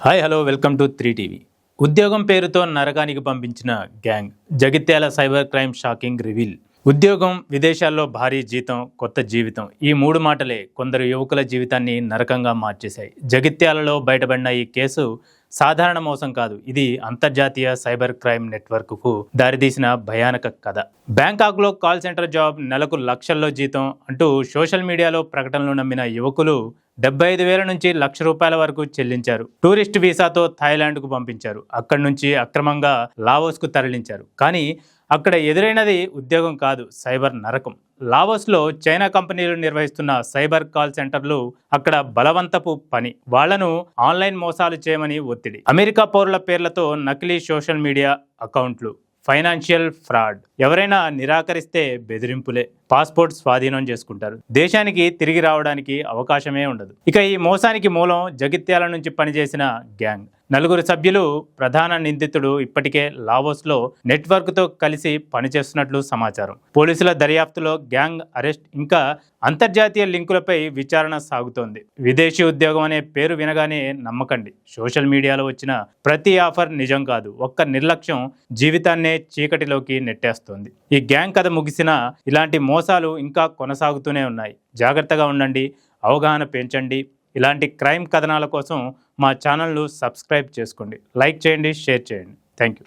Hi hello welcome to 3 TV. ఉద్యోగం పేరుతో నరకానికి పంపించిన gang. Jagtial cyber crime shocking reveal. ఉద్యోగం, విదేశాల్లో భారీ జీతం, కొత్త జీవితం, ఈ మూడు మాటలే కొందరు యువకుల జీవితాన్ని నరకంగా మార్చేశాయి. జగిత్యాలలో బయటపడిన ఈ కేసు సాధారణ మోసం కాదు, ఇది అంతర్జాతీయ సైబర్ క్రైమ్ నెట్వర్క్కు దారితీసిన భయానక కథ. బ్యాంకాక్లో కాల్ సెంటర్ జాబ్, నెలకు లక్షల్లో జీతం అంటూ సోషల్ మీడియాలో ప్రకటనలు నమ్మిన యువకులు 75,000 నుంచి ₹1,00,000 వరకు చెల్లించారు. టూరిస్ట్ వీసాతో థాయిలాండ్కు పంపించారు. అక్కడి నుంచి అక్రమంగా లావోస్కు తరలించారు. కానీ అక్కడ ఎదురైనది ఉద్యోగం కాదు, సైబర్ నరకం. లావోస్లో చైనా కంపెనీలు నిర్వహిస్తున్న సైబర్ కాల్ సెంటర్లు అక్కడ బలవంతపు పని. వాళ్లను ఆన్లైన్ మోసాలు చేయమని ఒత్తిడి. అమెరికా పౌరుల పేర్లతో నకిలీ సోషల్ మీడియా అకౌంట్లు, ఫైనాన్షియల్ ఫ్రాడ్. ఎవరైనా నిరాకరిస్తే బెదిరింపులే. పాస్పోర్ట్ స్వాధీనం చేసుకుంటారు. దేశానికి తిరిగి రావడానికి అవకాశమే ఉండదు. ఇక ఈ మోసానికి మూలం జగిత్యాల నుంచి పనిచేసిన గ్యాంగ్. 4 సభ్యులు, ప్రధాన నిందితుడు ఇప్పటికే లావోస్లో నెట్వర్క్తో కలిసి పనిచేస్తున్నట్లు సమాచారం. పోలీసుల దర్యాప్తులో గ్యాంగ్ అరెస్ట్, ఇంకా అంతర్జాతీయ లింకులపై విచారణ సాగుతోంది. విదేశీ ఉద్యోగం అనే పేరు వినగానే నమ్మకండి. సోషల్ మీడియాలో వచ్చిన ప్రతి ఆఫర్ నిజం కాదు. ఒక్క నిర్లక్ష్యం జీవితాన్నే చీకటిలోకి నెట్టేస్తోంది. ఈ గ్యాంగ్ కథ ముగిసినా ఇలాంటి మోసాలు ఇంకా కొనసాగుతూనే ఉన్నాయి. జాగ్రత్తగా ఉండండి, అవగాహన పెంచండి. ఇలాంటి క్రైమ్ కథనాల కోసం మా ఛానల్ను సబ్స్క్రైబ్ చేసుకోండి, లైక్ చేయండి, షేర్ చేయండి. Thank you.